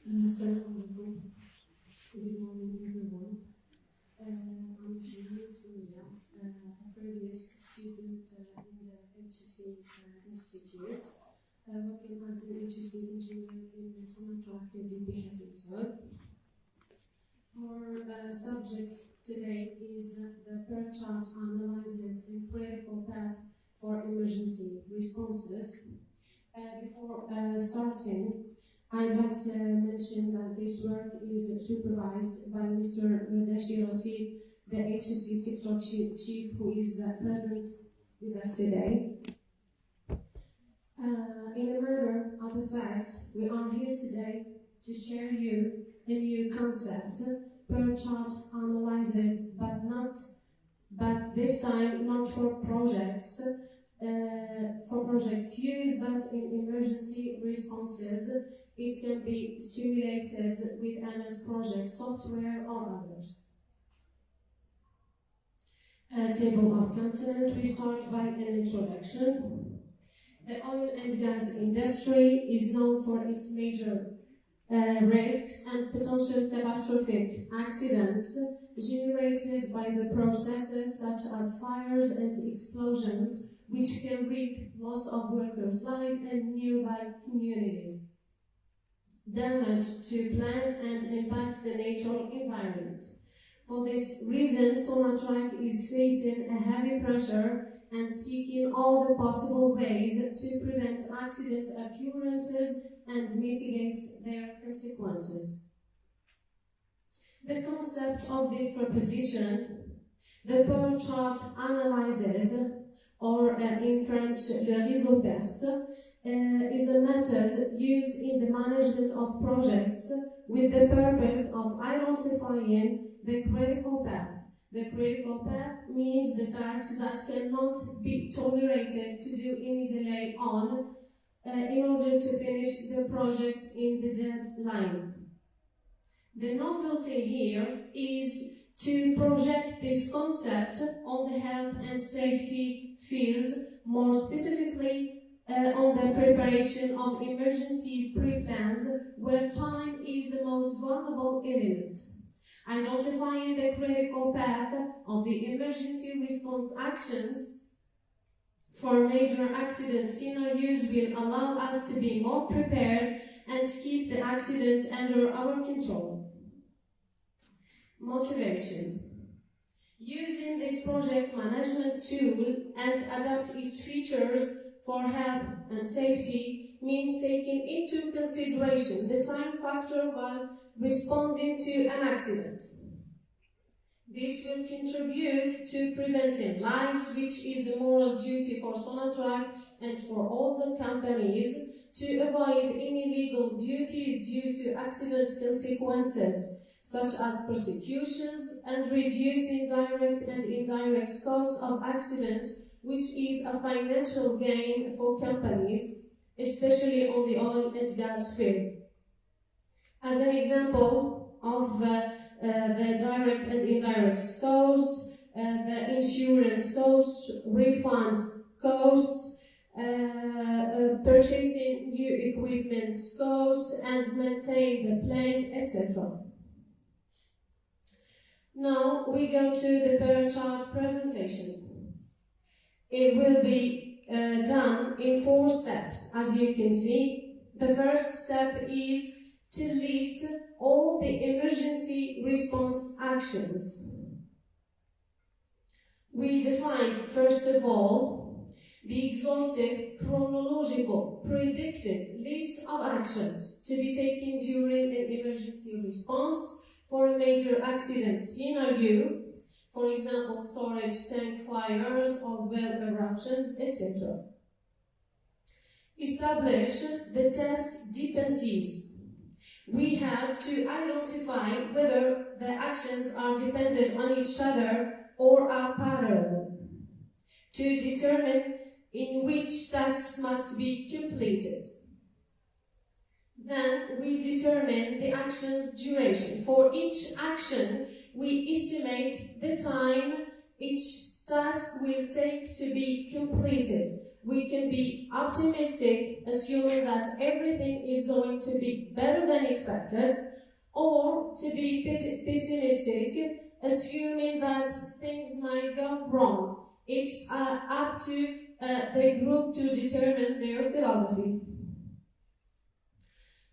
Assalamu alaikum. Good morning, everyone. I'm Hannah Furia, a previous student in the HSC Institute, working as an HSC engineer in Sonatrach DB Hassan. Our subject today is the PER chart analysis and critical path for emergency responses. Before starting, I'd like to mention that this work is supervised by Mr. Murdeshi Rasib, the HSC sector chief who is present with us today. In a matter of the fact, we are here today to share you a new concept, PER chart analysis, but this time not for projects used, but in emergency responses. It can be stimulated with MS Project software or others. Table of content, we start by an introduction. The oil and gas industry is known for its major risks and potential catastrophic accidents generated by the processes such as fires and explosions, which can wreak loss of workers' life and nearby communities, damage to plant and impact the natural environment. For this reason, Sonatrach is facing a heavy pressure and seeking all the possible ways to prevent accident occurrences and mitigate their consequences. The concept of this proposition, the PER chart analysis, or in French, le réseau PERT, is a method used in the management of projects with the purpose of identifying the critical path. The critical path means the tasks that cannot be tolerated to do any delay on in order to finish the project in the deadline. The novelty here is to project this concept on the health and safety field, more specifically on the preparation of emergencies pre-plans, where time is the most vulnerable element. Identifying the critical path of the emergency response actions for major accident scenarios will allow us to be more prepared and keep the accident under our control. Motivation. Using this project management tool and adapt its features for health and safety means taking into consideration the time factor while responding to an accident. This will contribute to preventing lives, which is the moral duty for Sonatrach and for all the companies, to avoid any legal duties due to accident consequences, such as prosecutions, and reducing direct and indirect costs of accident, which is a financial gain for companies, especially on the oil and gas field. As an example of the direct and indirect costs, the insurance costs, refund costs, purchasing new equipment costs, and maintain the plant, etc. Now we go to the PER chart presentation. It will be done in 4 steps, as you can see. The first step is to list all the emergency response actions. We defined, first of all, the exhaustive, chronological, predicted list of actions to be taken during an emergency response for a major accident scenario, for example, storage tank fires or well eruptions, etc. Establish the task dependencies. We have to identify whether the actions are dependent on each other or are parallel, to determine in which tasks must be completed. Then we determine the action's duration. For each action, we estimate the time each task will take to be completed. we can be optimistic, assuming that everything is going to be better than expected, or to be pessimistic, assuming that things might go wrong. It's up to the group to determine their philosophy.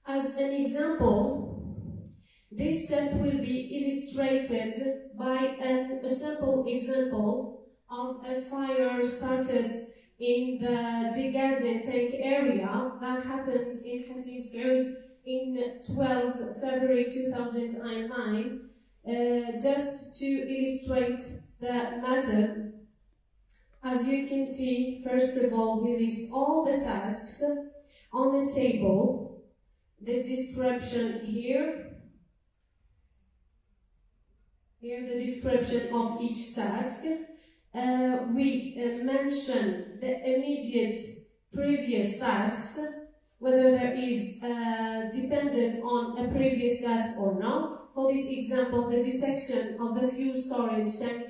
As an example, this step will be illustrated by a simple example of a fire started in the Degazin tank area that happened in Hassin Saoud in 12 February 2009. Just to illustrate the method, as you can see, first of all, we list all the tasks on the table, the description here, the description of each task. We mention the immediate previous tasks, whether there is dependent on a previous task or not. For this example, the detection of the fuel storage tank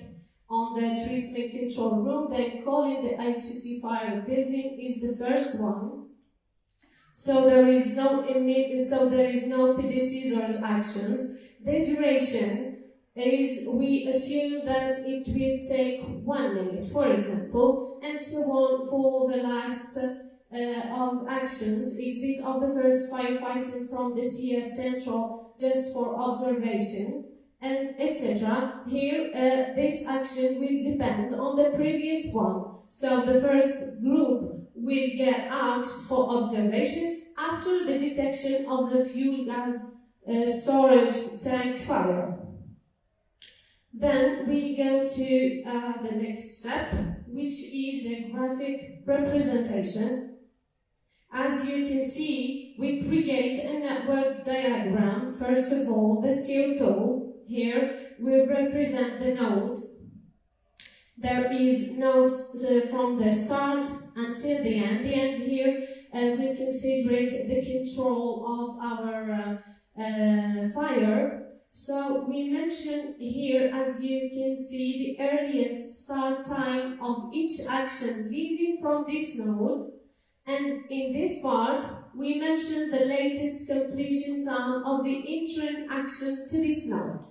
on the treatment control room, then calling the HC fire building is the first one. So there is no predecessors actions. The duration is, we assume that it will take 1 minute, for example, and so on for the last of actions, exit of the first firefighting from the CS Central just for observation, and etc. Here, this action will depend on the previous one. So the first group will get out for observation after the detection of the fuel gas storage tank fire. Then we go to the next step, which is the graphic representation. As you can see, we create a network diagram. First of all, the circle here will represent the node. There is nodes from the start until the end. The end here will consider the control of our fire. So we mention here, as you can see, the earliest start time of each action leaving from this node. And in this part, we mention the latest completion time of the interim action to this node.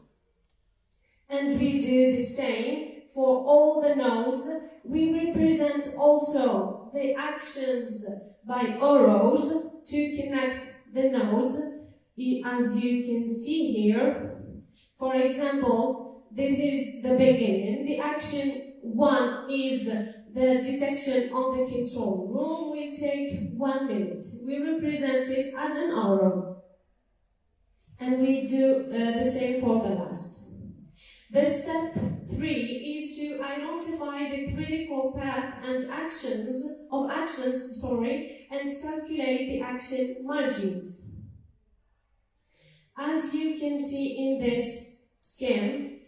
And we do the same for all the nodes. We represent also the actions by arrows to connect the nodes, as you can see here. For example, this is the beginning. The action 1 is the detection on the control room, will take 1 minute. We represent it as an arrow. And we do the same for the last. The step 3 is to identify the critical path and actions, and calculate the action margins. As you can see in this scheme,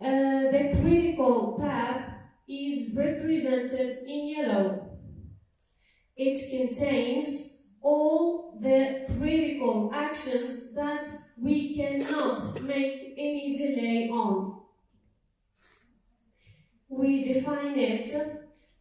the critical path is represented in yellow. It contains all the critical actions that we cannot make any delay on. We define it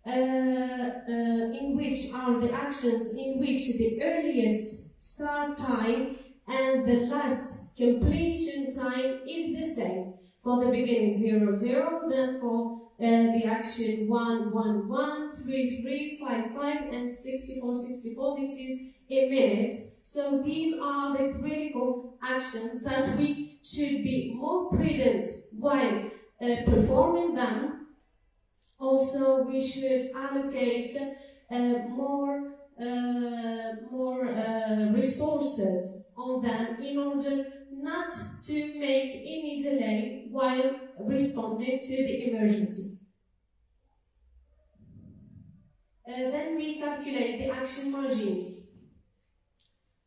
in which are the actions in which the earliest start time and the last completion time is the same. For the beginning 0, 0, then for the action 1, 1, 1, 3, 3, 5, 5, and 64, 64. This is in minutes. So these are the critical actions that we should be more prudent while performing them. Also, we should allocate more resources on them in order not to make any delay while responding to the emergency. Then we calculate the action margins.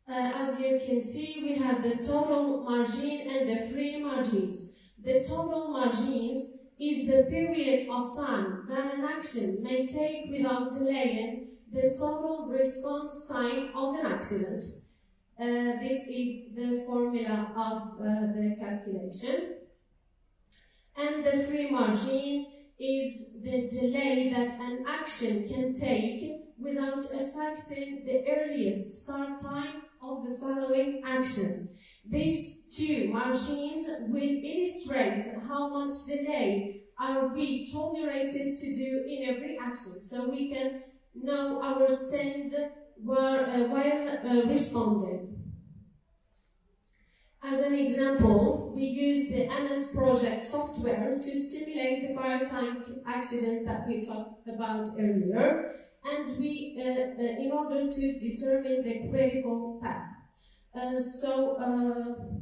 As you can see, we have the total margin and the free margins. The total margins is the period of time that an action may take without delaying the total response time of an accident. This is the formula of the calculation. And the free margin is the delay that an action can take without affecting the earliest start time of the following action. These two margins will illustrate how much delay are we tolerated to do in every action, so we can know our stand while responding. As an example, we use the NS project software to stimulate the fire tank accident that we talked about earlier, and we, in order to determine the critical path.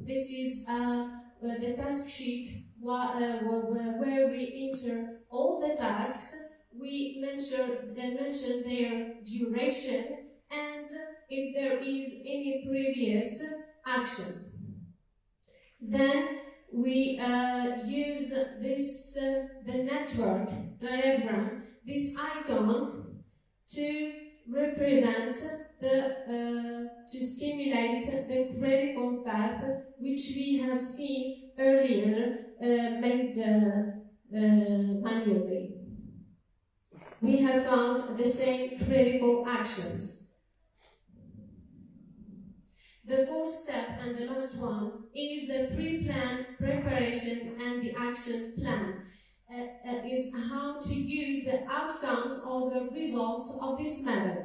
This is the task sheet where we enter all the tasks. We mention their duration and if there is any previous action. Then we use this the network diagram, this icon, to represent to stimulate the critical path, which we have seen earlier made manually. We have found the same critical actions. The fourth step and the last one is the pre-plan preparation and the action plan. Is how to use the outcomes or the results of this method.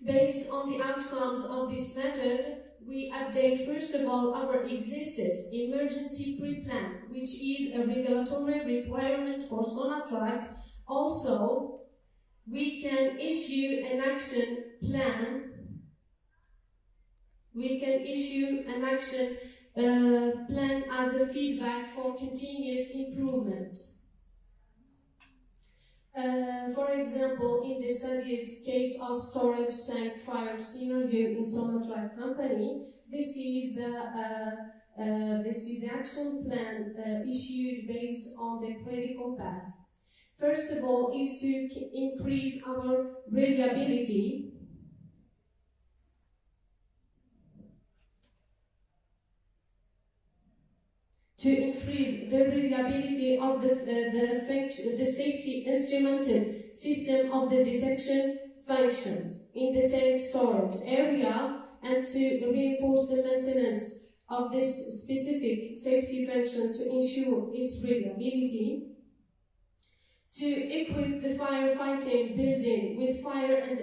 Based on the outcomes of this method, we update first of all our existed emergency pre-plan, which is a regulatory requirement for Sonatrach. Also, we can issue an action plan. We can issue an action plan as a feedback for continuous improvement. For example, in the studied case of storage tank fire scenario in Sonatrach company, this is the action plan issued based on the critical path. First of all, is to increase our reliability. To increase the reliability of the safety instrumented system of the detection function in the tank storage area, and to reinforce the maintenance of this specific safety function to ensure its reliability. To equip the firefighting building with fire and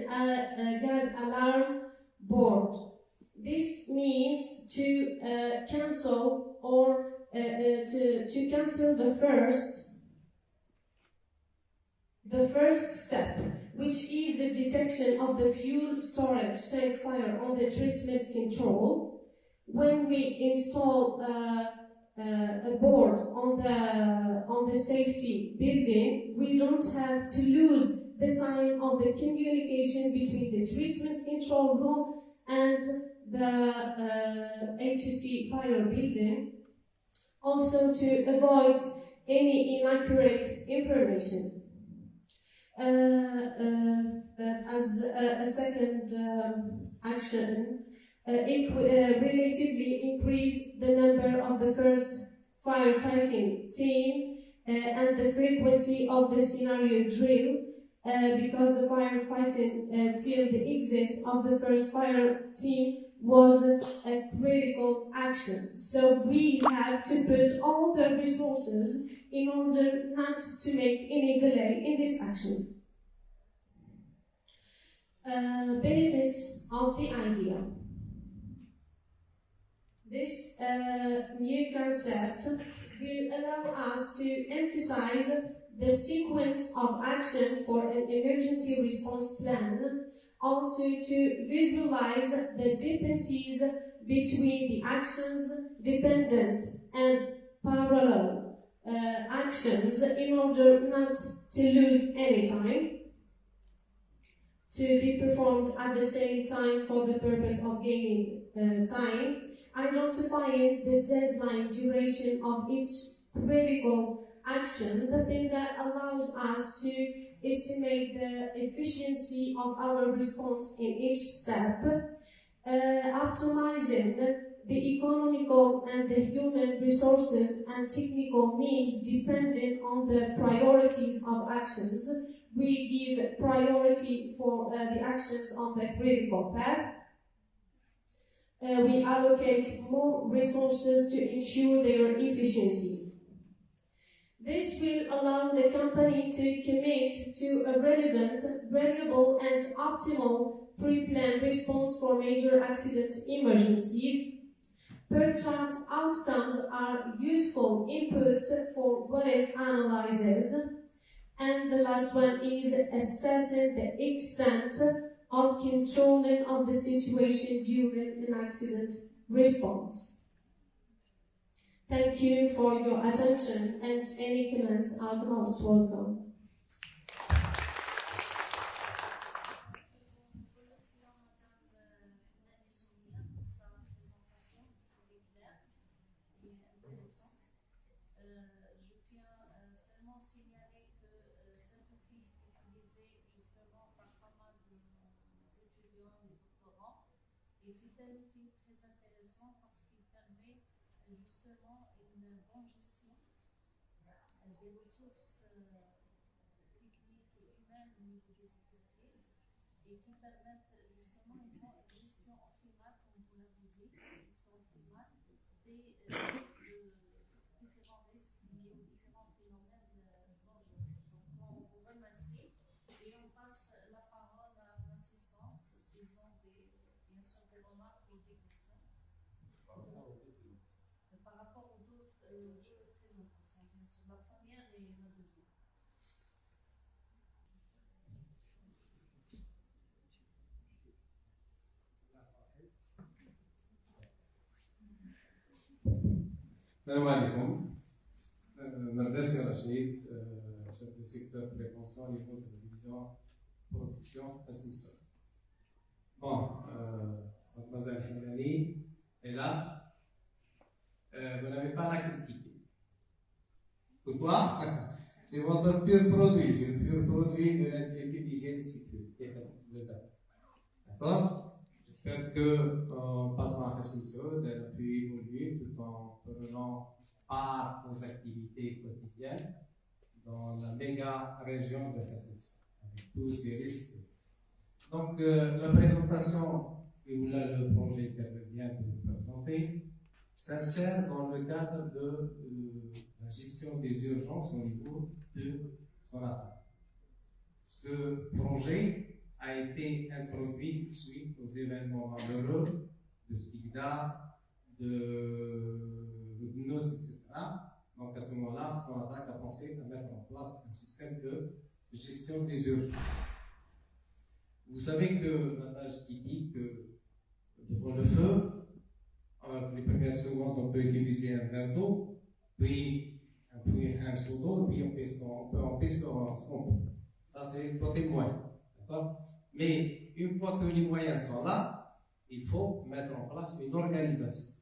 gas alarm board. This means to cancel or to cancel the first step, which is the detection of the fuel storage tank fire on the treatment control. When we install a board on the safety building, we don't have to lose the time of the communication between the treatment control room and the HC fire building. Also, to avoid any inaccurate information. As a second action, relatively increase the number of the first firefighting team and the frequency of the scenario drill, because the firefighting till the exit of the first fire team was a critical action. So we have to put all the resources in order not to make any delay in this action. Benefits of the idea. This new concept will allow us to emphasize the sequence of action for an emergency response plan, also to visualize the dependencies between the actions, dependent and parallel actions, in order not to lose any time, to be performed at the same time for the purpose of gaining time, identifying the deadline duration of each critical action, the thing that allows us to estimate the efficiency of our response in each step, optimizing the economical and the human resources and technical needs depending on the priorities of actions, we give priority for the actions on the critical path. We allocate more resources to ensure their efficiency. This will allow the company to commit to a relevant, reliable, and optimal pre-planned response for major accident emergencies. Per-chart outcomes are useful inputs for what-if analyses. And the last one is assessing the extent of controlling of the situation during an accident response. Thank you for your attention, and any comments are the most welcome. Et c'est un outil très intéressant parce qu'il permet justement une bonne gestion des ressources techniques et humaines au niveau des entreprises et qui permettent justement une gestion optimale, comme vous l'avez dit, une gestion optimale des différents risques liés aux différents phénomènes dangereux. Donc on vous remercie et on passe la parole à l'assistance s'ils ont bien sûr des remarques ou des questions par rapport aux deux présentations, bien sûr, la première et la deuxième. Salam alaikum. Mardassi Rachid, chef du secteur prévention au niveau de la division production ascenseur. Bon, mademoiselle Himani est là. Vous n'avez pas la critiquer. Pourquoi? C'est votre pur produit, c'est le pur produit de l'Institut d'hygiène et sécurité. D'accord? J'espère qu'on passera à ce chose, elle a pu évoluer tout en prenant part aux activités quotidiennes dans la méga région de Kazakhstan, avec tous ces risques. Donc, la présentation, et là le projet qu'elle vient de vous présenter, s'insère dans le cadre de la gestion des urgences au niveau de Sonata. Ce projet a été introduit suite aux événements malheureux de Stigda, de Rudnos, etc. Donc à ce moment-là, Sonata a pensé à mettre en place un système de gestion des urgences. Vous savez que l'adage qui dit que devant le feu, les premières secondes, on peut utiliser un verre d'eau, puis un seau d'eau, puis on peut empêcher ce qu'on peut. Ça, c'est le côté moyen. D'accord? Mais une fois que les moyens sont là, il faut mettre en place une organisation.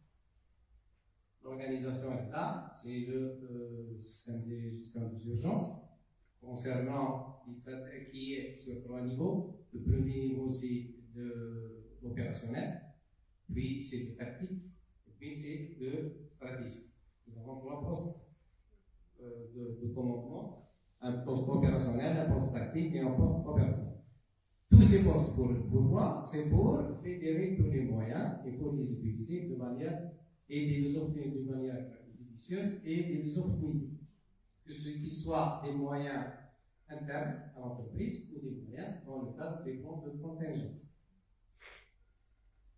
L'organisation est là, c'est le système de gestion des urgences concernant qui est sur 3 niveaux. Le premier niveau, c'est de l'opérationnel, puis c'est de tactique, et puis c'est de stratégie. Nous avons 3 postes de commandement, un poste opérationnel, un poste tactique et un poste opérationnel. Tous ces postes pourquoi? C'est pour fédérer tous les moyens et pour les utiliser de manière et de les obtenir de manière judicieuse et de les optimiser. Que ce qui soit des moyens internes à l'entreprise ou des moyens dans le cadre des plans de contingence.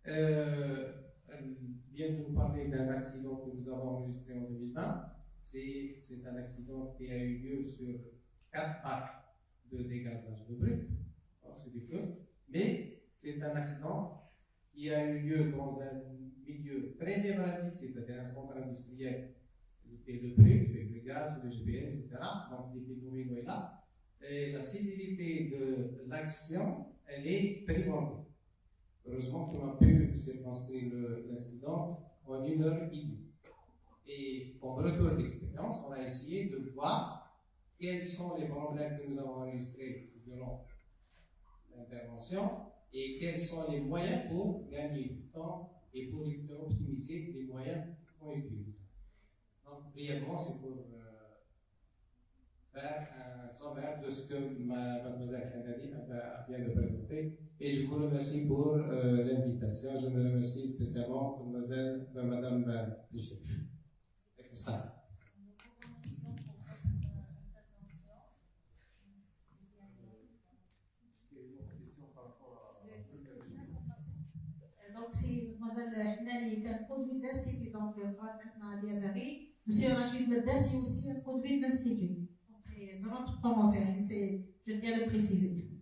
Elle vient de nous parler d'un accident que nous avons enregistré en 2020. C'est un accident qui a eu lieu sur 4 parcs de dégazage de brut. C'est des feux, mais c'est un accident qui a eu lieu dans un milieu très névratique, c'est-à-dire un centre industriel, et le brut, le gaz, le GPS, etc. Donc, les domino est là. Et la célérité de l'action, elle est primordiale. Heureusement qu'on a pu circonscrire l'incident en 1h30. Et comme retour d'expérience, on a essayé de voir quels sont les problèmes que nous avons enregistrés durant l'intervention et quels sont les moyens pour gagner du temps et pour optimiser les moyens qu'on utilise. Donc, brièvement, c'est pour faire un sommaire de ce que mademoiselle Kennedy vient de présenter. Et je vous remercie pour l'invitation. Je me remercie spécialement madame Piché. C'est ça. Donc, c'est mademoiselle Hnani qui est un produit de l'Institut, donc maintenant à Diabari. Monsieur Rachid Meddassi aussi un produit de l'Institut. Donc, c'est de notre promotion, je tiens à le préciser.